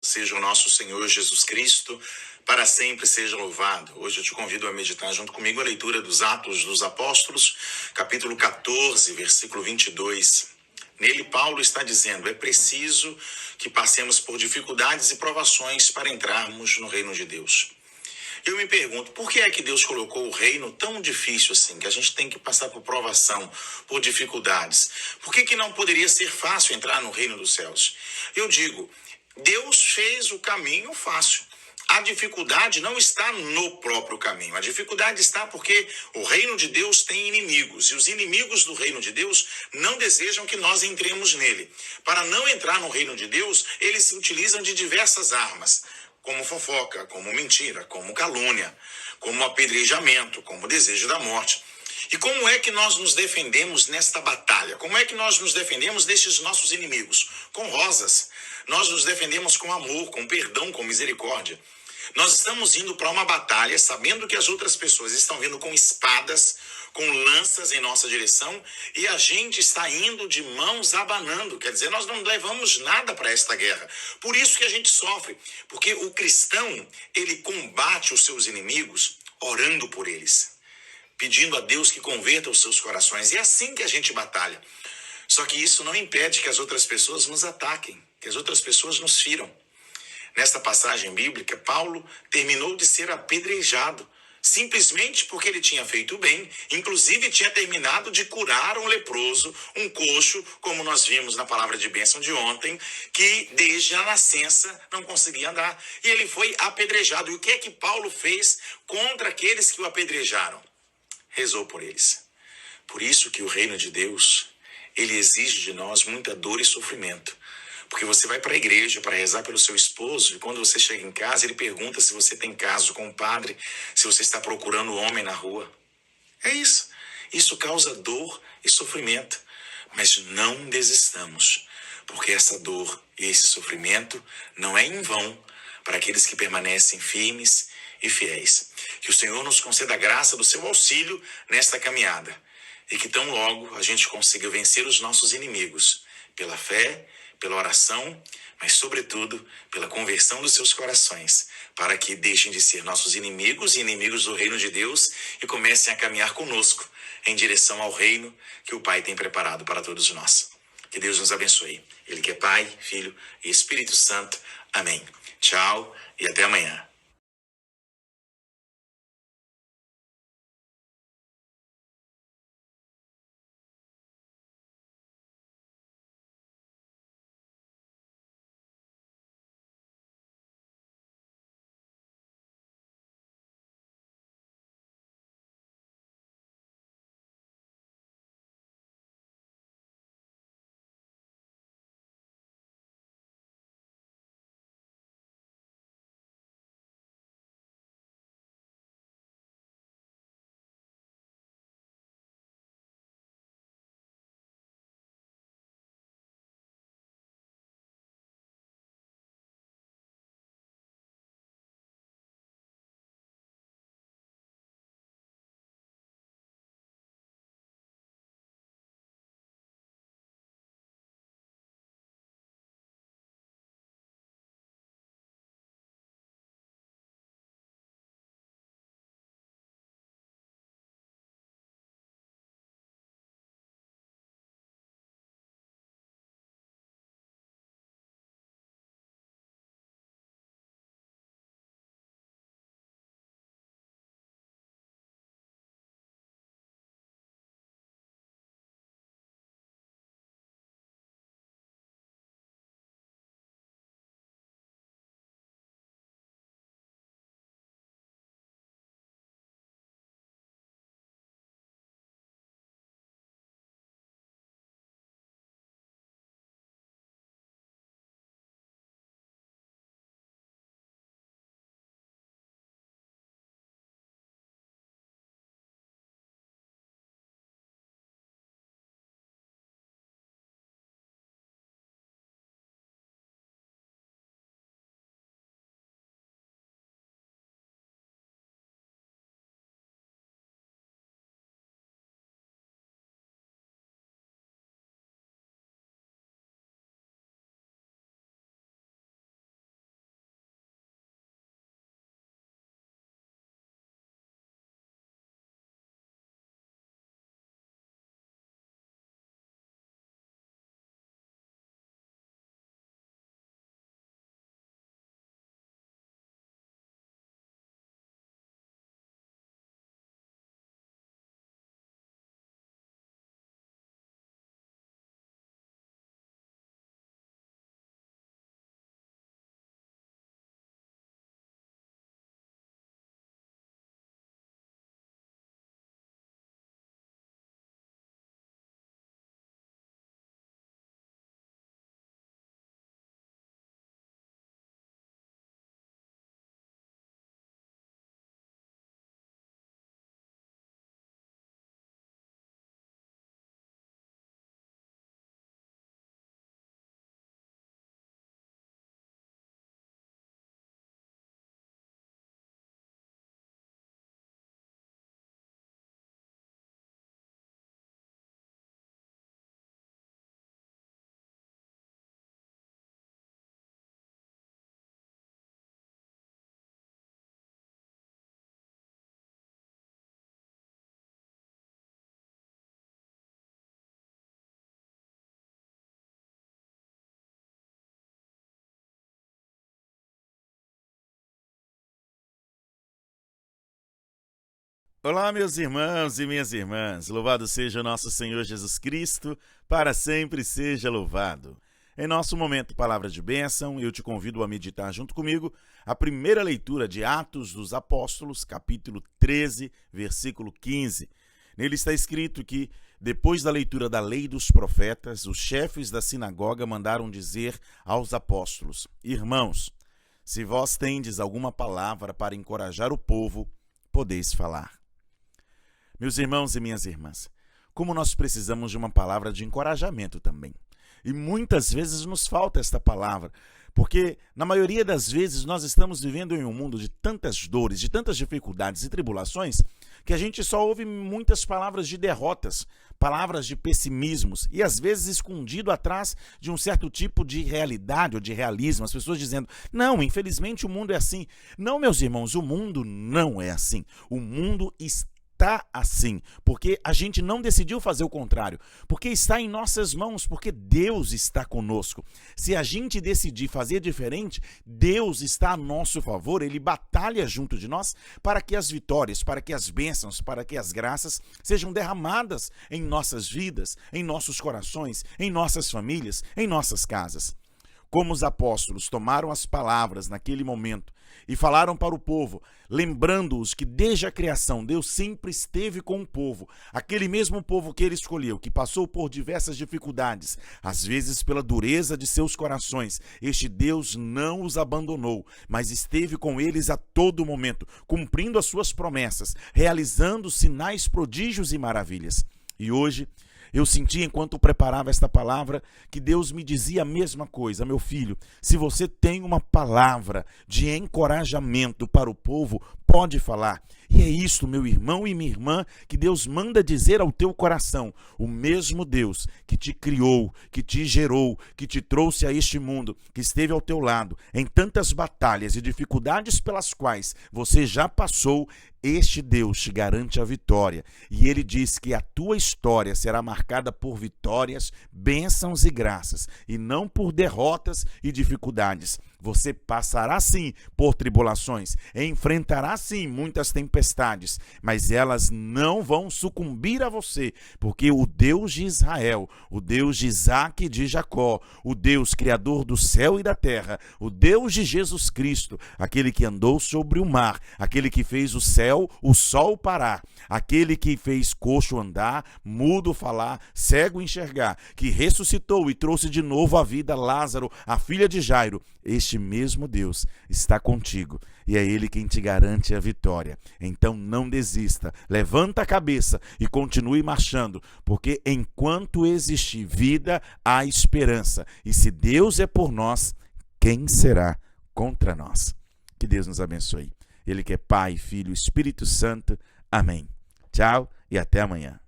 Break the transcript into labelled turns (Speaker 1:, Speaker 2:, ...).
Speaker 1: seja o nosso Senhor Jesus Cristo, para sempre seja louvado. Hoje eu te convido a meditar junto comigo a leitura dos Atos dos Apóstolos, capítulo 14, versículo 22. Nele, Paulo está dizendo: é preciso que passemos por dificuldades e provações para entrarmos no reino de Deus. Eu me pergunto, por que é que Deus colocou o reino tão difícil assim, que a gente tem que passar por provação, por dificuldades? Por que não poderia ser fácil entrar no reino dos céus? Eu digo, Deus fez o caminho fácil. A dificuldade não está no próprio caminho. A dificuldade está porque o reino de Deus tem inimigos. E os inimigos do reino de Deus não desejam que nós entremos nele. Para não entrar no reino de Deus, eles se utilizam de diversas armas, como fofoca, como mentira, como calúnia, como apedrejamento, como desejo da morte. E como é que nós nos defendemos nesta batalha? Como é que nós nos defendemos destes nossos inimigos? Com rosas. Nós nos defendemos com amor, com perdão, com misericórdia. Nós estamos indo para uma batalha sabendo que as outras pessoas estão vindo com espadas, com lanças em nossa direção, e a gente está indo de mãos abanando. Quer dizer, nós não levamos nada para esta guerra. Por isso que a gente sofre, porque o cristão, ele combate os seus inimigos orando por eles, pedindo a Deus que converta os seus corações. E é assim que a gente batalha. Só que isso não impede que as outras pessoas nos ataquem, que as outras pessoas nos firam. Nesta passagem bíblica, Paulo terminou de ser apedrejado, simplesmente porque ele tinha feito bem, inclusive tinha terminado de curar um leproso, um coxo, como nós vimos na palavra de bênção de ontem, que desde a nascença não conseguia andar. E ele foi apedrejado. E o que é que Paulo fez contra aqueles que o apedrejaram? Rezou por eles. Por isso que o reino de Deus, ele exige de nós muita dor e sofrimento. Porque você vai para a igreja para rezar pelo seu esposo, e quando você chega em casa, ele pergunta se você tem caso com o padre, se você está procurando um homem na rua. É isso. Isso causa dor e sofrimento. Mas não desistamos, porque essa dor e esse sofrimento não é em vão para aqueles que permanecem firmes e fiéis. Que o Senhor nos conceda a graça do seu auxílio nesta caminhada, e que tão logo a gente consiga vencer os nossos inimigos pela fé, pela oração, mas sobretudo pela conversão dos seus corações, para que deixem de ser nossos inimigos e inimigos do reino de Deus e comecem a caminhar conosco em direção ao reino que o Pai tem preparado para todos nós. Que Deus nos abençoe. Ele que é Pai, Filho e Espírito Santo. Amém. Tchau e até amanhã.
Speaker 2: Olá, meus irmãos e minhas irmãs, louvado seja o nosso Senhor Jesus Cristo, para sempre seja louvado. Em nosso momento Palavra de Bênção, eu te convido a meditar junto comigo a primeira leitura de Atos dos Apóstolos, capítulo 13, versículo 15. Nele está escrito que, depois da leitura da lei dos profetas, os chefes da sinagoga mandaram dizer aos apóstolos: Irmãos, se vós tendes alguma palavra para encorajar o povo, podeis falar. Meus irmãos e minhas irmãs, como nós precisamos de uma palavra de encorajamento também. E muitas vezes nos falta esta palavra, porque na maioria das vezes nós estamos vivendo em um mundo de tantas dores, de tantas dificuldades e tribulações, que a gente só ouve muitas palavras de derrotas, palavras de pessimismos, e às vezes escondido atrás de um certo tipo de realidade ou de realismo, as pessoas dizendo: não, infelizmente o mundo é assim. Não, meus irmãos, o mundo não é assim. O mundo está assim, porque a gente não decidiu fazer o contrário, porque está em nossas mãos, porque Deus está conosco. Se a gente decidir fazer diferente, Deus está a nosso favor, Ele batalha junto de nós para que as vitórias, para que as bênçãos, para que as graças sejam derramadas em nossas vidas, em nossos corações, em nossas famílias, em nossas casas. Como os apóstolos tomaram as palavras naquele momento e falaram para o povo, lembrando-os que desde a criação Deus sempre esteve com o povo, aquele mesmo povo que ele escolheu, que passou por diversas dificuldades, às vezes pela dureza de seus corações, este Deus não os abandonou, mas esteve com eles a todo momento, cumprindo as suas promessas, realizando sinais, prodígios e maravilhas. E hoje, eu senti, enquanto preparava esta palavra, que Deus me dizia a mesma coisa: meu filho, se você tem uma palavra de encorajamento para o povo, pode falar. E é isto, meu irmão e minha irmã, que Deus manda dizer ao teu coração. O mesmo Deus que te criou, que te gerou, que te trouxe a este mundo, que esteve ao teu lado em tantas batalhas e dificuldades pelas quais você já passou, este Deus te garante a vitória. E Ele diz que a tua história será marcada por vitórias, bênçãos e graças, e não por derrotas e dificuldades. Você passará sim por tribulações, enfrentará sim muitas tempestades, mas elas não vão sucumbir a você, porque o Deus de Israel, o Deus de Isaac e de Jacó, o Deus criador do céu e da terra, o Deus de Jesus Cristo, aquele que andou sobre o mar, aquele que fez o céu, o sol parar, aquele que fez coxo andar, mudo falar, cego enxergar, que ressuscitou e trouxe de novo à vida Lázaro, a filha de Jairo, este mesmo Deus está contigo e é Ele quem te garante a vitória. Então não desista, levanta a cabeça e continue marchando, porque enquanto existir vida, há esperança. E se Deus é por nós, quem será contra nós? Que Deus nos abençoe. Ele que é Pai, Filho e Espírito Santo. Amém. Tchau e até amanhã.